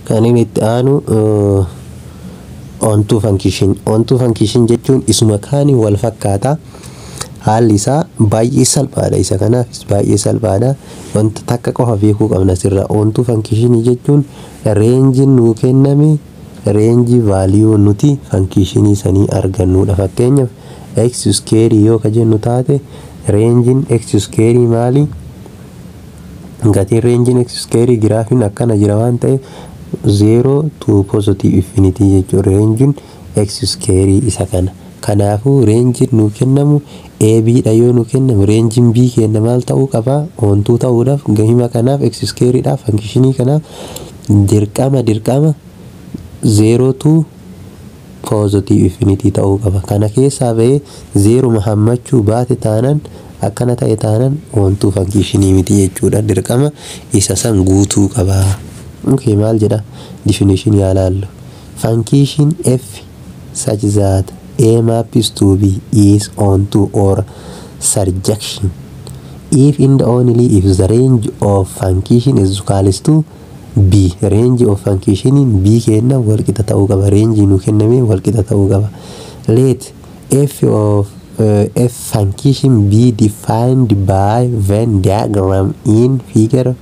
kan inni itti aanu onto function jechuun isuma kaanii wal fakkaata. haalli isaa baay'ee salphaadha. isa kanaaf baay'ee salphaadha. wanta takka qofa beekuu qabna sirra. onto function jechuun range nuu kenname, range value nuti function sanii argannudha. fakkeenyaaf x square yoo ka jennu taate range x square maali? gatiin range x square graafiin akkana jira waan ta'e 0 to positive infinity jechuudha. range x square isa kana. kanaafu range nuu kennamu ab dha. yoo nuu kennamu range b kenna maal ta'uu qaba? onto ta'uudhaaf gahima kanaaf x square dhaaf function kanaaf dirqama 0 to positive infinity ta'uu qaba. kana keessaa ba'ee 0 mahammachuu baate taanan akkana ta'e taanan onto function miti jechuudha. dirqama isa san guutuu qaba. okay, maal jedha definition yaalaallu. function f such that a maps to b is onto or surjection if and only if the range of function is equals to b. range of function b kenna wal qixa ta'uu qaba. range nu kenname wal qixa ta'uu qaba. let f of f function be defined by Venn diagram in figure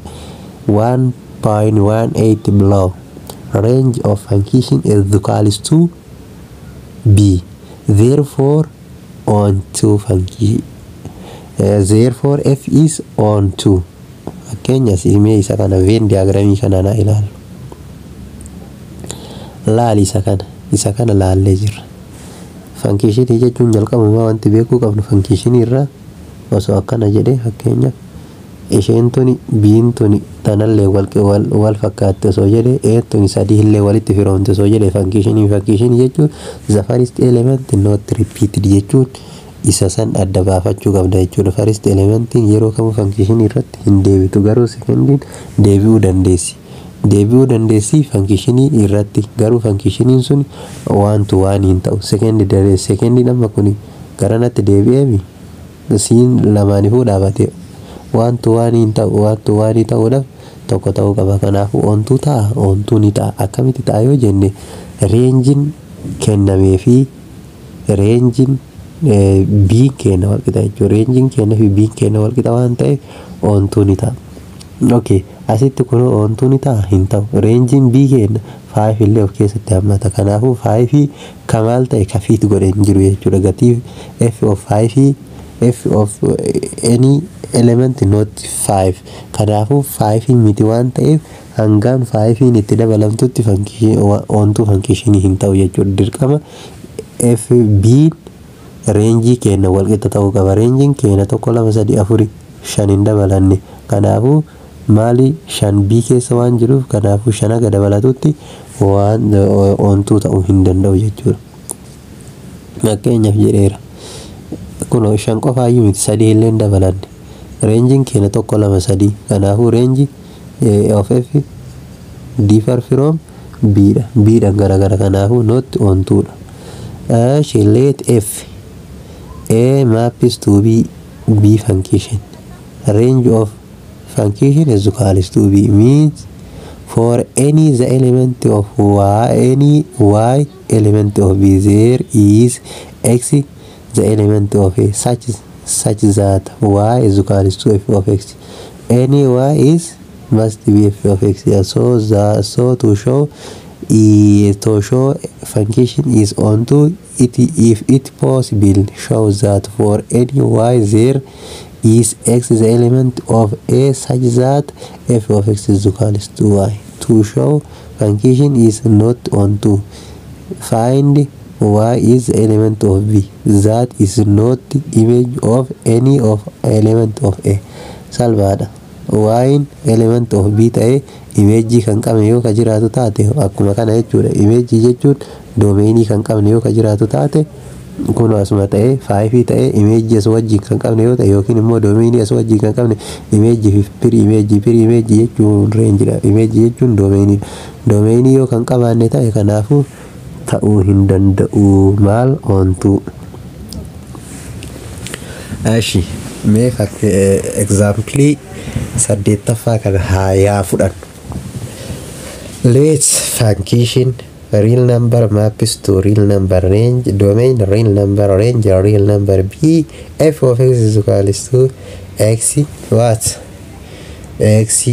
1.18 below. range of function is equals to b. therefore onto function therefore f is onto. fakkeenya siimee isa kana Venn diagramii kana na ilaalu. laali isa kana laallee jirra. function jechuun jalqabuma wanti beekuu qabnu function irra osoo akkana jedhee fakkeenyaaf isheen tuni biin tuni tanallee wal fakkaatte osoo jedhee ee tuni sadii illee walitti firoomte osoo jedhee function jechuun the first element not repeated jechuun isa san adda baafachuu qabda jechuudha. first element yeroo kamuu function irratti hin deebitu, garuu second deebi'uu dandeessi function irratti. garuu function sun one to one hin ta'u. second amma kuni garanatti deebi'eemi siin lamaanifuu dhaabate one to one hin ta'u. one to one ta'uudhaaf tokko ta'uu qaba. kanaafuu ontuu ta'a, ontuu ni ta'a. akkamitti ta'a yoo jenne reenjiin kennamee fi reenjiin b kenna wal qixa jechuudha. reenjiin kenna fi b kenna wal qixa waan ta'eef ontuu ni ta'a. okay, asitti kun ontuu ni ta'a hin ta'u. reenjiin b kenna 5 illee of keessatti hammata. kanaafuu 5 kamaal ta'e kafiit godhe hin jiru jechuudha. gatii f of 5 f of any element not 5. kanaafuu 5 miti waan ta'eef hangaan 5 itti dabalamtutti ontuu function hin ta'u jechuudha. dirqama f b range kenna wal qixa ta'uu qaba. range kenna 1 2 3 4 5 hin dabalanne. kanaafuu maali 5 b keessa waan jiruuf kanaafuu 5 ga dabalatutti waan ontuu ta'uu hin danda'u jechuudha. fakkeenyaaf jedheera kun 5 qofaayyuu miti 3 illee hin dabalanne. range kenna 1 2 3 kanaafuu range of f differ from b dha. b dhaan garagara kanaafuu not ontuu dha. let f a maps to b function. range of function is equals to b means for any the element of any y element of b there is x the element of a such that y is equals to f of x. any y is must be f of x. so to show function is onto it if it possible shows that for any y there is x the element of a such that f of x is equals to y. to show function is not onto find y is the element of b that is not image of any of element of a. salvaadha. y element of b ta'e image kan qabne yoo ka jiraatu taate akkuma kana jechuudha. image jechuun domainii kan qabne yoo ka jiraatu taate kun asuma ta'e 5 ta'e image as wajjin kan qabne yoo ta'e yookiin immoo domainii as wajjin kan qabne image fi pre image jechuun range dha. image jechuun domainii yoo kan qabaanne ta'e kanaafuu ta'uu hin danda'u. maal ontuu. ashi mee example 8ffaa kan haa fudhannu. Let's function real number maps to real number range domain real number range real number b f of x is equals to x what x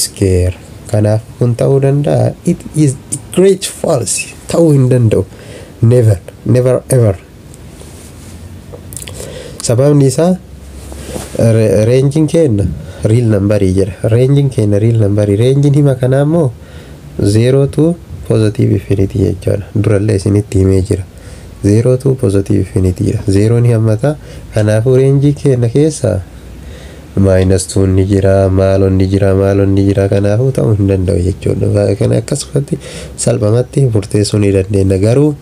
square. Kanaaf kun ta'uu danda'a. It is great false. Ta'uu hin danda'u. Never ever. Sababni isaa ranging kenna real number jira. Ranging kenna real number. Ranging hima kana ammoo 0 to positive infinity jechuudha. Durallee isinitti himee jira. 0 to positive infinity jira. 0 ni hammata. Kanaafuu ranging kenna keessa -2 ni jira, maalon ni jira. Kanaafuu ta'uu hin danda'u jechuudha. Kana akkasumatti salphamatti murteessuu ni dandeenya. Garuu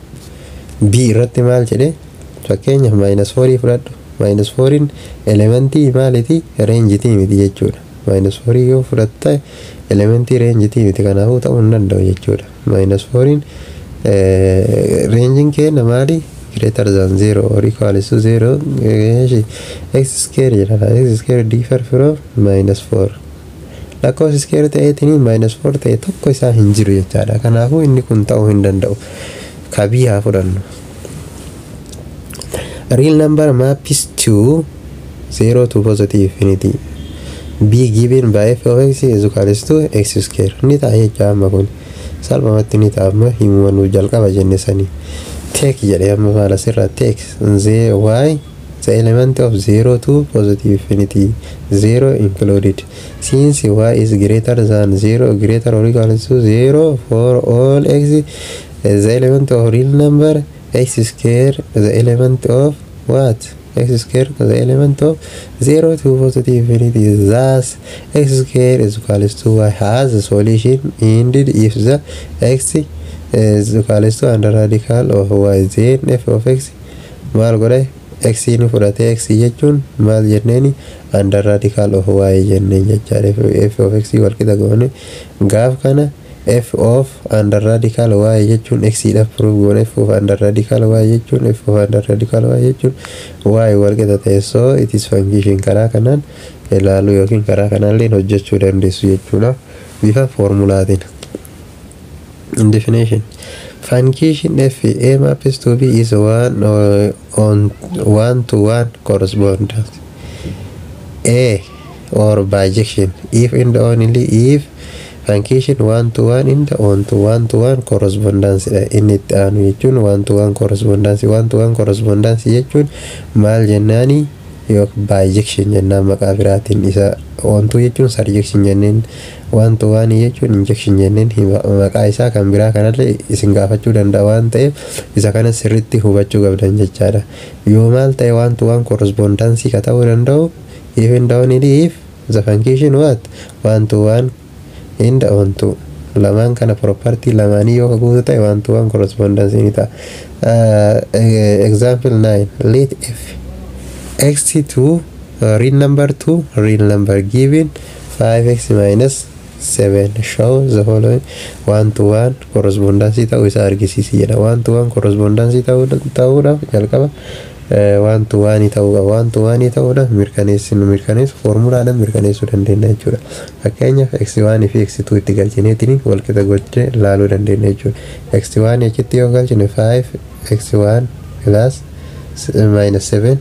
b irratti maal jedhe fakkeenyaaf -4 fudhadhu. -4 elementii maaliti rangetii miti jechuudha. -4 yoo fudhatta elementii rangetii miti. Kanaafuu ta'uu hin danda'u jechuudha. -4 ranging kenna maali greater than 0 or equals to 0 x square jedhama. X square differ from -4. Lakkoofsi square ta'eetiin -4 ta'e tokko isaa hin jiru jechaadha. Kanaafuu inni kun ta'uu hin danda'u. Kabii haa fudhannu. Real number maps to 0 to positive infinity. B given by f of x is equals to x square. Ni ta'a jecha amma kun salphamatti ni ta'a. Amma himuun jalqaba jenne sanii. Take jedhee amma maal asirraa take y the element of 0 to positive infinity 0 included. Since y is greater than 0 greater or equals to 0 for all x the element of real number x square the element of what x square the element of 0 to positive infinity. Thus x square is equals to y has a solution indeed if the x is equals to under radical of y. Then f of x maal godhe x ni fudhate x jechuun maal jenneeni under radical of y jenneen jechaadha. F of x wal qixa goone gaaf kana f of under radical y jechuun x dha proof goone. F of under radical y jechuun f of under radical y jechuun y wal qixa ta'e. So it is function karaa kanaan ilaalu yookiin karaa kanaallee hojjechuu dandeessu jechuudha bifa formulaatiin. Definition function f a maps to b is one to one correspondence a or bijection if and only if function 1 to 1 in the on to 1 to 1 correspondence in it jechuun 1 to 1 correspondence jechuun maal jennaani yok bijection jennaan maqaa biraatiin isa on to jechuun surjection jenneen 1 to 1 jechuun injection jenneen maqaa isaa kan biraa kanallee isin gaafachuu danda'a waan ta'eef isa kana sirriitti hubachuu qabdan jechaadha. Yoo maal ta'e 1 to 1 correspondence ka ta'uu danda'u even down if the function what 1 to 1 in the on to lamaan kana property lamaanii yoo guutuu ta'e 1 to 1 correspondence ni ta'a. Example 9 let f x to real number to real number given 5x minus 7 show the following 1 to 1 correspondence ta'uu isaa argisiisi jedha. 1 to 1 correspondence ta'uudhaaf jalqaba 1 to 1 ta'uu qaba. 1 to 1 ta'uudha mirkaneessu formulaadhaan mirkaneessuu dandeenya jechuudha. Fakkeenyaaf x1 fi x2 itti galchineetiin wal qixa gochee ilaaluu dandeenya jechuudha. x1 achitti yoo galchine 5 x1 plus minus 7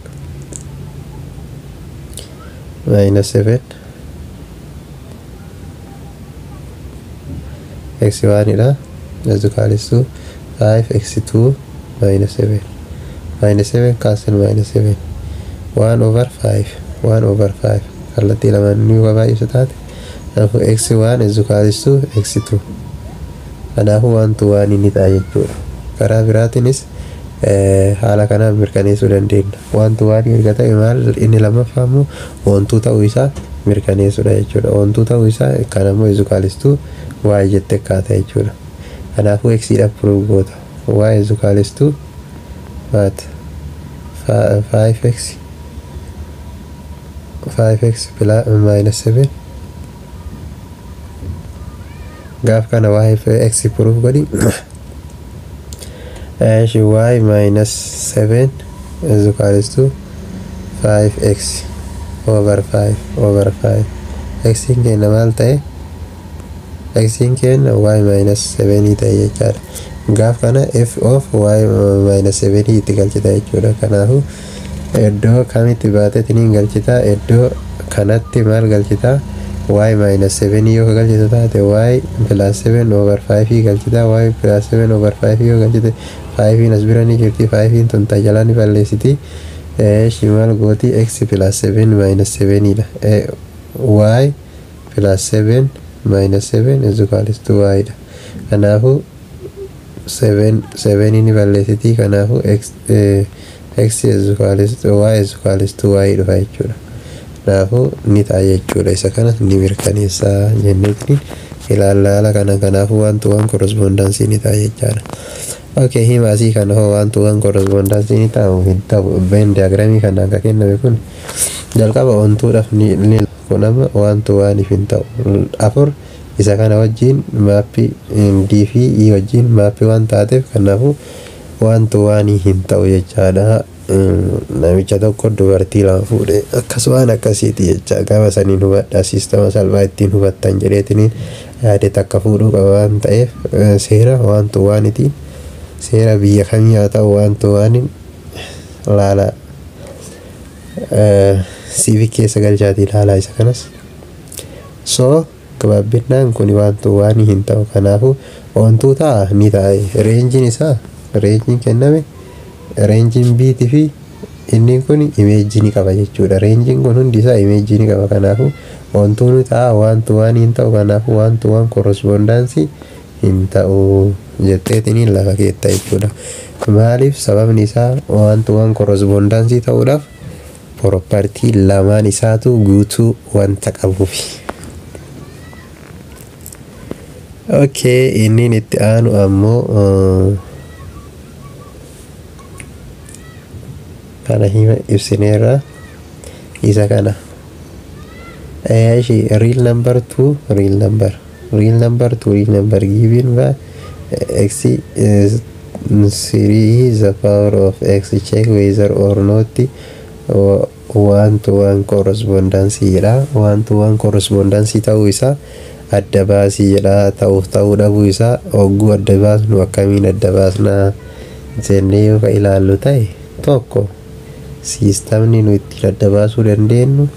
x1 ida as equals to 5 x2 minus 7 cancel minus 7 1 over 5 kallattii lamaan ni baay'isa taate x1 is equals to x2 kanaafuu 1 to 1 ni ta'a jechuudha. Karaa biraatiinis haala kanaan mirkaneessuu dandeenya. 1 to 1 erga ta'e maal inni lammaffaa immoo ontuu ta'uu isaa mirkaneessuudha jechuudha. Ontuu ta'uu isaa kan ammoo is equals to y jette kaata jechuudha. Kanaafuu x dha proof goota. Y is equals to what 5x plus minus 7 gaaf kana y x proof godhi y minus 7 is equals to 5x over 5 x in kenna maal ta'e X'n keenya y minus 7 ta'e jechaadha. Gaaf kana f of y minus 7 itti galchita jechuudha. Kanaafuu iddoo kamitti baatetiniin galchita? Iddoo kanatti maal galchita? Y minus 7 yoo galchita taate y plus 7 over 5 galchita. Y plus 7 over 5 yoo galchite 5 as bira ni jirti. 5 tun tajaajila ni balleessiti. Shimal gooti x plus 7 minus 7 dha. Y plus 7 minus 7 is equals to y dha. Kanaafuu 7 ni balleessiti. Kanaafuu x is equals to y is equals to y dhufa jechuudha. Kanaafuu ni ta'a jechuudha. Isa kana ni mirkaneessa jenneetiin ilaalla kana. Kanaafuu waan tuwaan correspondence ni ta'a jechaadha. Okay, himaasii kana hoo waan tuwaan correspondence ni ta'u hin ta'u. Venn diagramii kana akka kenname kun jalqaba ontuudhaaf ni kunama waan tuwaaniif hin ta'u. Afur isa kana wajjin maappii d fi e wajjin maappii waan taateef kanaafuu waan tuwaanii hin ta'u jechaadha. Namicha tokko dubartii lama fuudhe akkasumaan akkasiiti jecha gama saniin hubadha. Siistama salphaa ittiin hubattan jedheetiniin yaade takka fuudhuu qaba waan ta'eef seera waan tuwaanitiin seera biyya kamii haa ta'u waan tuwaaniin laala civic keessa galchaatii ilaalaa isa kanas. So gabaabinaan kun waan tuwaanii hin ta'u. Kanaafuu ontuu ta'a ni ta'a. Reenjiin isaa reenjiin kenname reenjiin biitii fi inni kun imeejii ni qaba jechuudha. Reenjiin kun hundi isaa imeejii ni qaba. Kanaafuu ontuu ni ta'a waan tuwaanii hin ta'u. Kanaafuu waan tuwaan correspondence hin ta'u jetteetiniin lafa keetta jechuudha. Maaliif? Sababni isaa waan tuwaan correspondence ta'uudhaaf property lamaan isaatu guutuu wanta qabuufi. Okay, inni itti aanu ammoo kana hima ibsineerra isa kana. Real number given by x is 3 the power of x. Check whether or not one to one correspondence jedha. One to one correspondence ta'uu isaa adda baasii jedha. Ta'uu dhabuu isaa ogguu adda baasnu akkamiin adda baasna jennee yoo ilaallu ta'e tokko siistamni nu ittiin adda baasuu dandeenyu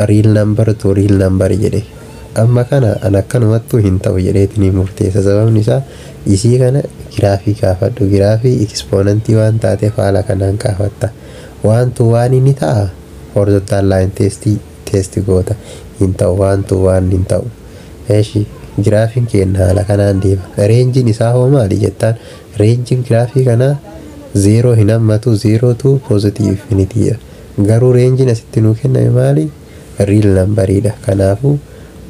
real number to real number jedhe. Amma kana an akkanumattuu hin ta'u jedheetiin murteessa. Sababni isaa isii kana giraafii kaafadhu. Giraafii exponentii waan taateef haala kanaan kaafatta. Waan tu waan inni ta'a horizontal line testi goota hin ta'u. Waan tu waan hin ta'u. Giraafiin keenya haala kanaan deema. Reenjiin isaa hoo maali jettaan? Reenjiin giraafii kanaa 0 hin hammatu 0 to positive infinity. Garuu reenjiin asitti nuu kenname maali? Real numberidha. Kanaafuu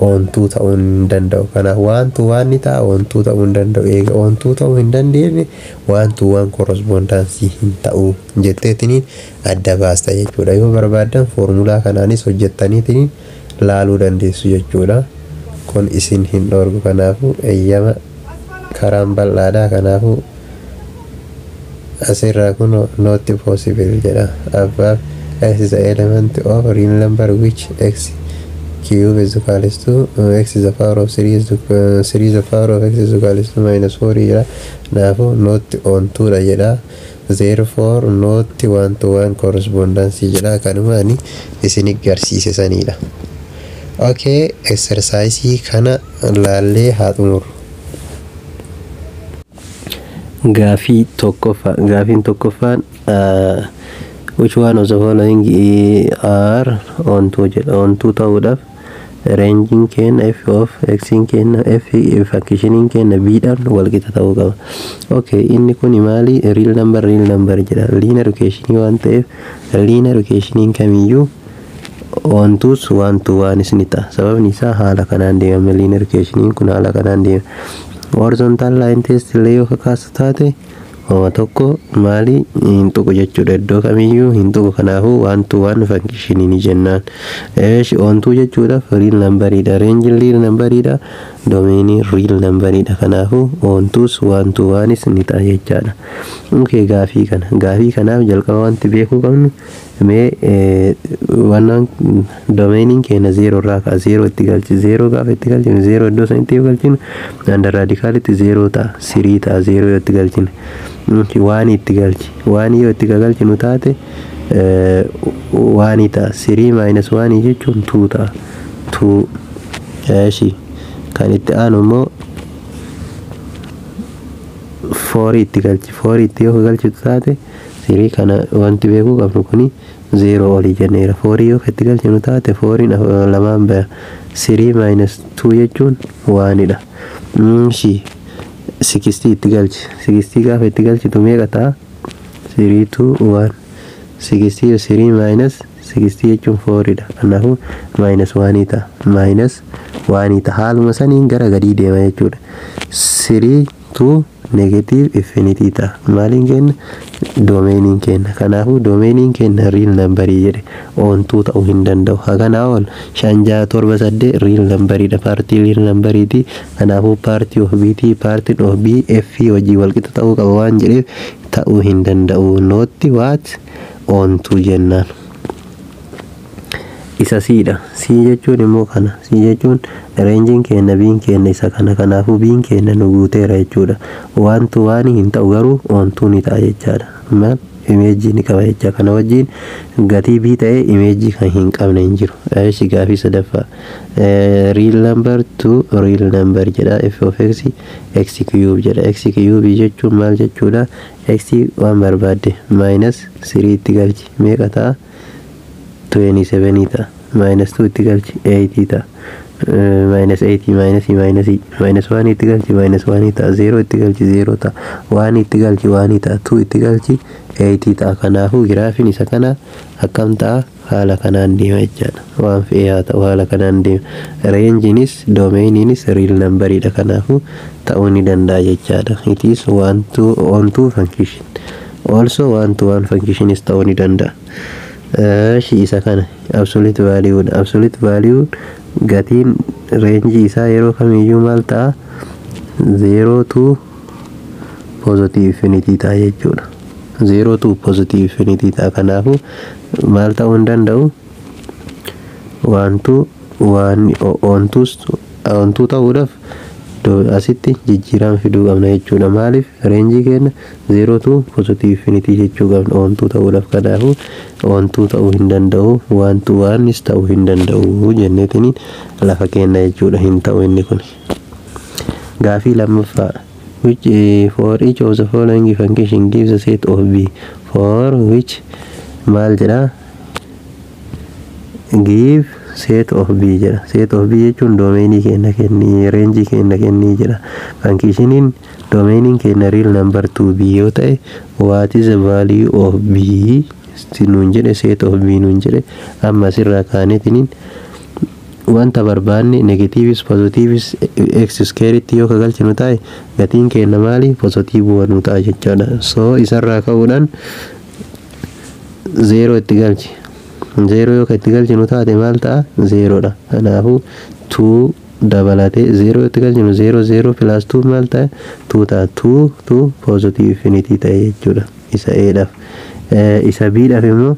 ontuu ta'uu hin danda'u. Kanaaf waantu waan ni ta'a ontuu ta'uu hin danda'u. Eega ontuu ta'uu hin dandeenye waantu waan correspondence hin ta'u jetteetiniin adda baasta jechuudha. Yoo barbaadan foormulaa kanaanis hojjettaniitiin laaluu dandeessu jechuudha. Kun isin hin dhoorgu. Kanaafuu eeyyama karaan bal'aadha. Kanaafuu asirraa kun not possible jedha. Above x is the element of real number which x cube is equals to x is the power of 3 is the power of x is equals to minus 4 jedha. Kanaafuu not ontuu dha jedha. Therefore not one to one correspondence jedha. Kanumaani isin garsiise sanidha. Okay, exercise kana laallee haa xumurru. Gaafiin tokkoffaan which one of the following are onto ta'uudhaaf ranging keenya f of x keenya f function keenya b dhaan walqixa ta'uu qaba. Okay, inni kun maali? Real number jedha. Linear equation waan ta'eef linear equation kamiyyuu ontus one to one is ni ta'a. Sababni isaa haala kanaan deema. Linear equation kun haala kanaan deema. Horizontal line test illee yoo kakaasu taate Oma tokko maali hin tuqu jechuudha. Iddoo kamiyyuu hin tuqu. Kanaafuu one to one function ni jennaan. Ontuu jechuudhaaf real numberidha. Range real numberidha. Domain real numberidha. Kanaafuu ontuus one to one is ni ta'a jechaadha. Okay, gaafii kanaaf jalqaba wanti beekuu qabnu mee wannan domainiin keenya 0 irraa ka 0 itti galchi 0 gaafa itti galchinu 0 iddoo sanitti galchinu under radicality 0 ta'a 3 ta'a 0 yoo itti galchinu waan itti galchi waan yoo itti galchinu taate waan ta'a 3 minus 1 jechuun 2 ta'a 2 eeshi kan itti aanu immoo 4 itti galchi 4 itti yoo galchitu taate 3 kana wanti beekuu qabnu kuni 0 oli jenneera 4 yoo itti galchinu taate 4 lamaan baya 3 minus 2 jechuun 1 dha shi 60 itti galchi 60 gaafa itti galchitu meeqa ta'a 3 2 1 60 3 minus 60 jechuun 4 dha kanaafuu minus 1 ta'a minus 1 ta'a haaluma saniin gara gadii deema jechuudha 3 2 negative infinity ta'a maaliin kenna domainiin kenna kanaafuu domainiin kenna real number jedhe ontuu ta'uu hin danda'u haganaa ol 5 6 7 8 real number dha partii real number ti kanaafuu partii of b ti partii of b f wajji wal qixa ta'uu qaba waan jedheef ta'uu hin danda'u nootti waat ontuu jennaan isa siidha si jechuun immoo kana si jechuun reenjiin keenya biin keenya isa kana kanaafuu biin keenya nu guuteera jechuudha wantu waan hin ta'u garuu ontuu ni ta'a jechaadha maal imeejii ni qaba jecha kana wajjiin gatii bii ta'ee imeejii kan hin qabne hin jiru eeshi gaafii sadaffaa real number to real number jedha f of x cube jedha x cube jechuun maal jechuudha x waan barbaadde minus 3 itti galchi meeqa ta'a 27 ta'a minus 2 itti galchi 8 ta'a minus 80 minus 1 itti galchi minus 1 ta'a 0 itti galchi 0 ta'a 1 itti galchi 1 ta'a 2 itti galchi 8 ta'a kanaafuu giraafiin isa kana akkam ta'a haala kanaan deema jechaadha waan fe'ee haa ta'u haala kanaan deema reenjiinis domeiniinis real number dha kanaafuu ta'uu ni danda'a jechaadha it is one to function also one to one functionis ta'uu ni danda'a shi isa kana absolute value gatiin range isaa yeroo kamiyyuu maal ta'a 0 to positive infinity ta'a jechuudha 0 to positive infinity ta'a kanaafuu maal ta'uu hin danda'u 1 to 1 ontuu ta'uudhaaf asitti jijjiirama fiduu qabna jechuudha maaliif reenjii keenya 0 to positive infinity jechuu qabna ontuu ta'uudhaaf kanaafuu ontuu ta'uu hin danda'u 1 to 1 is ta'uu hin danda'u jenneetiniin lafa keenya jechuudha hin ta'u inni kun gaafii lammaffaa which for each of the following function gives a set of b for which maal jedha give set of b jedha set of b jechuun domainii keenya kenni range keenya kenni jedha functioniin domainiin keenya real number 2b yoo ta'e what is the value of b nuun jedhe set of b nuun jedhe amma sirraa kaaneetiniin wanta barbaanne negatiivis positiivis x square yoo kagalchinu ta'e gatiin keenya maali positiivu wanuu ta'a jechaadha so isarraa ka'uudhaan 0 itti galchi 0 yoo itti galchinu taate maal ta'a 0 dha kanaafuu 2 dabalatee 0 itti galchinu 0 0 plus 2 maal ta'a 2 ta'a 2 positive infinity ta'e jechuudha isa a dhaaf isa b dhaaf immoo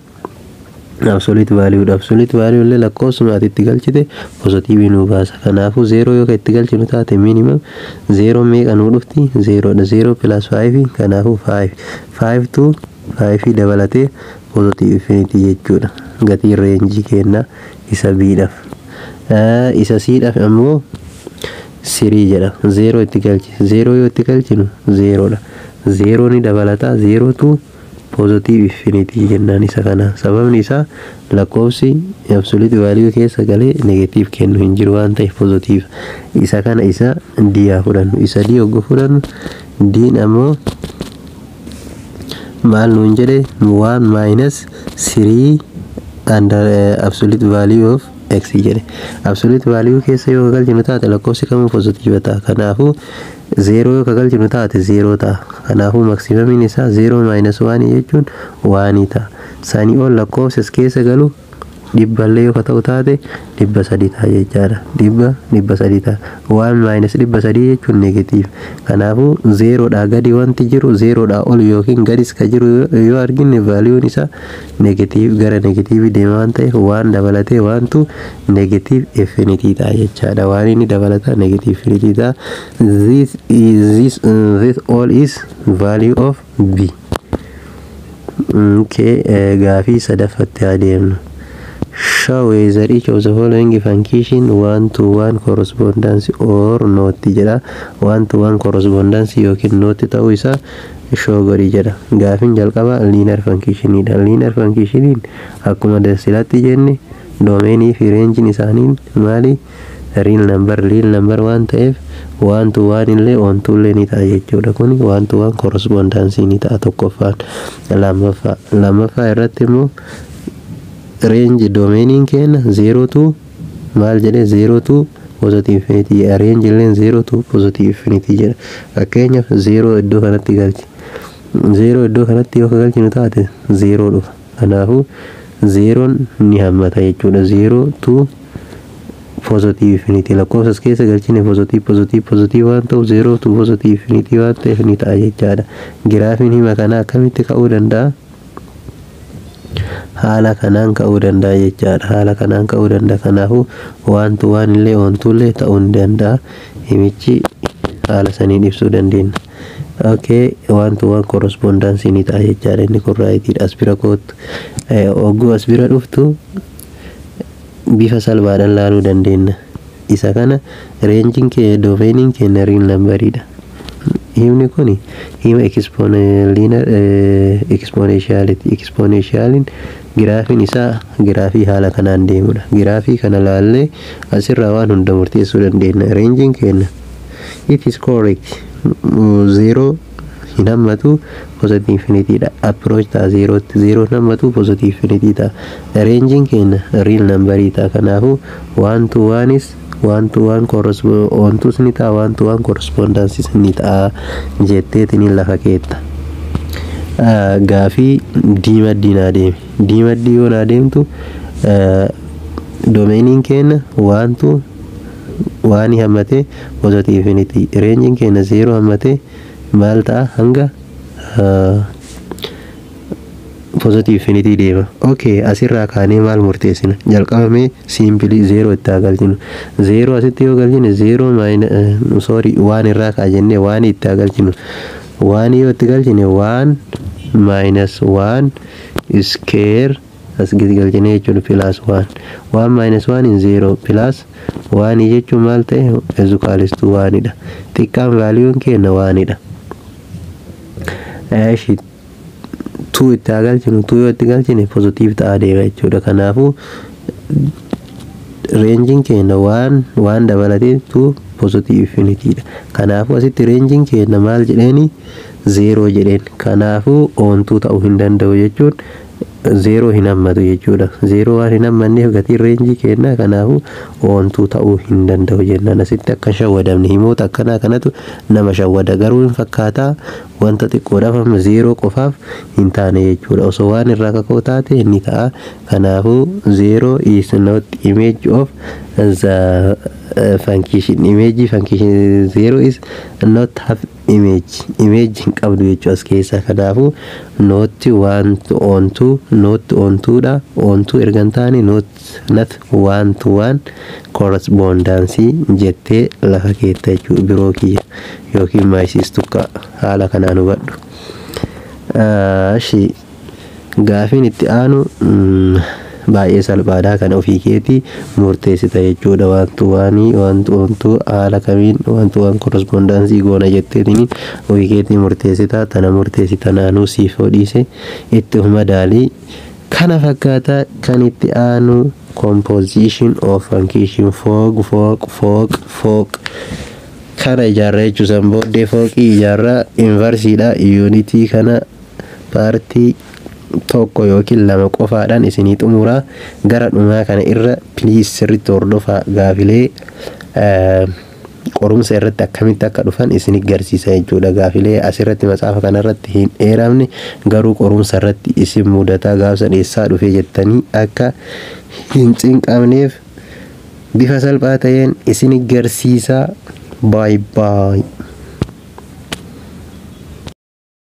absolute value illee lakkoofsuma ati itti galchite positive nu baasa kanaafuu 0 yoo itti galchinu taate minimum 0 meeqa nu dhufti 0 dha 0 plus 5 kanaafuu 5 to 5 dabalatee positive infinity jechuudha gatii reenjii kenna isa b dhaaf isa c dhaaf ammoo 3 jedha 0 itti galchi 0 yoo itti galchinu 0 dha 0 ni dabalata 0 to positive infinity jennaan isa kana sababni isaa lakkoofsi absolute value keessa galee negative kennu hin jiru waan ta'eef positive isa kana isa d fudhannu isa d oggo fudhannu d ammoo maal nuun jedhe 1 minus 3 under absolute value of x jedhe absolute value keessa yoo galchinu taate lakkoofsi kamuu positive ta'a kanaafuu 0 yoo galchinu taate 0 ta'a kanaafuu maksimamin isaa 0 minus 1 jechuun 1 ta'a sanii ol lakkoofsas keessa galu dhibballee yoo ta'u taate 300 ta'a jechaadha. 300 ta'a. 1 minus 300 jechuun negative. Kanaafuu 0 dhaa gadi wanti jiru 0 dhaa ol yookiin gadis ka jiru yoo arginne valuun isaa negative gara negative deema waan ta'eef waan dabalatee waantu negative infinity ta'a jechaadha. Waan inni dabalata negative infinity ta'a. This all is value of b. Okay, gaafii sadaffatti adeemnu. Show whether each of the following function 1-to-1 correspondence or not jedha. 1-to-1 correspondence yookiin not ta'uu isaa show godhi jedha. Gaafiin jalqaba linear function dha. Linear function akkuma silatti jenne domainii fi range isaanii maali? Real number waan ta'eef 1-to-1 illee on-to illee ni ta'a jechuudha. Kuni 1-to-1 correspondence ni ta'a tokkoffaan. Lammaffaa irratti immoo range domainiin keenya 0-to maal jedhee 0-to positive infinity. Range illee 0-to positive infinity jedha. Fakkeenyaaf 0 iddoo kanatti galchi. 0 iddoo kanatti yoo galchinu taate 0 dhufa. Kanaafuu 0 ni hammata jechuudha. 0-to positive infinity lakkoofsas keessa galchine positive waan ta'u 0-to positive infinity waan ta'eef ni ta'a jechaadha. Giraafiin hima kana akkamitti ka'uu danda'a? Haala kanaan ka'uu danda'a jechaadha. Haala kanaan ka'uu danda'a. Kanaafuu 1-to-1 illee on-to illee ta'uu ni danda'a. Himichi haala saniin ibsuu dandeenya. Okay, 1-to-1 correspondence ni ta'a jechaadha. Inni kun raayitiidha. As bira kootu ogguu as bira dhuftu bifa salphaadhaan laaluu dandeenya. Isa kana ranging kee domainiin keenya real numberidha. Himni kuni hima exponentiality. Exponentialin giraafiin isaa giraafii haala kanaan deemudha. Giraafii kana laallee asirraa waan hunda murteessuu dandeenya. Ranging keenya it is correct. 0 hin hammatu positive infinity dha. Approach ta'a 0 hammatu positive infinity ta'a. Ranging keenya real number ta'a. Kanaafuu 1-to-1 is 1-to-1 correspondence ni ta'a. 1-to-1 correspondence ni ta'a jetteetiin lafa keetta. Gaafii diimaddii naa deemi. Diimaddii yoo naa deemtu domainiin keenya 1-to-1 hammate positive infinity. Ranging keenya 0 hammate maal ta'a hanga positive infinity deema. Okay, asirraa kaanee maal murteessina? Jalqabamee simply 0 itti galchinu. 0 asitti yoo galchine 1 irraa kaa jennee 1 itti galchinu. 1 yoo itti galchine 1 minus 1 square as gadi galchine jechuun plus 1. 1 minus 1 is 0 plus 1 jechuun maal ta'e is equals to 1 dha. Xiqqaan valuun keenya 1 dha. 2 itti galchinu 2 yoo itti galchine positive ta'a deema jechuudha. Kanaafuu ranging keenya 1 dabalatee 2 positive infinity dha. Kanaafuu asitti ranging keenya maal jedheeni 0 jedheen. Kanaafuu on-to ta'uu hin danda'u jechuun 0 hin hammatu jechuudha. 0 waan hin hammanneef gatiin reenjii keenya. Kanaafuu on-to ta'uu hin danda'u jennaan. Asitti akka shawwadamne himoota akkanaa kanatu nama shawwada. Garuu hin fakkaataa wanta xiqqoodhaaf amma 0 qofaaf hin taane jechuudha. Osoo waan irraa kaka'u taate ni ta'a. Kanaafuu 0 is not image of the function. Image function 0 is not have image hin qabdu jechuudha as keessa. Kanaafuu not 1-to-on-to not on-to dha. On-to ergan taane not 1-to-1 correspondence jettee lafa keetta jechuudha. Biroo kiyya yookiin maayisiistu haala kanaan hubadhu. Gaafiin itti aanu baay'ee salphaadha. Kan ofii keetii murteessita jechuudha. 1-to-1 1-to-on-to haala kamiin 1-to-1 correspondence goona jetteetiin ofii keetii murteessita. Tana murteessita naanuu siif dhiise itti madaalii. Kana fakkaata. Kan itti aanu composition of function fooq kana ijaarraa jechuusan booddee fooqii ijaarraa inversiidha. Unity kana paartii tokko yookiin lama qofaadhaan isinii xumuraa. Gara dhumaa kana irra please sirriitti hordofaa. Gaafilee qorumsa irratti akkamitti akka dhufan isin garsiisa jechuudha. Gaafilee asirratti matsaafa kanarratti hin dheeramne garuu qorumsa irratti isin mudataa gaafsa dheessaa dhufee jettanii akka hin cinqamneef bifa salphaa ta'een isin garsiisa. Bye bye.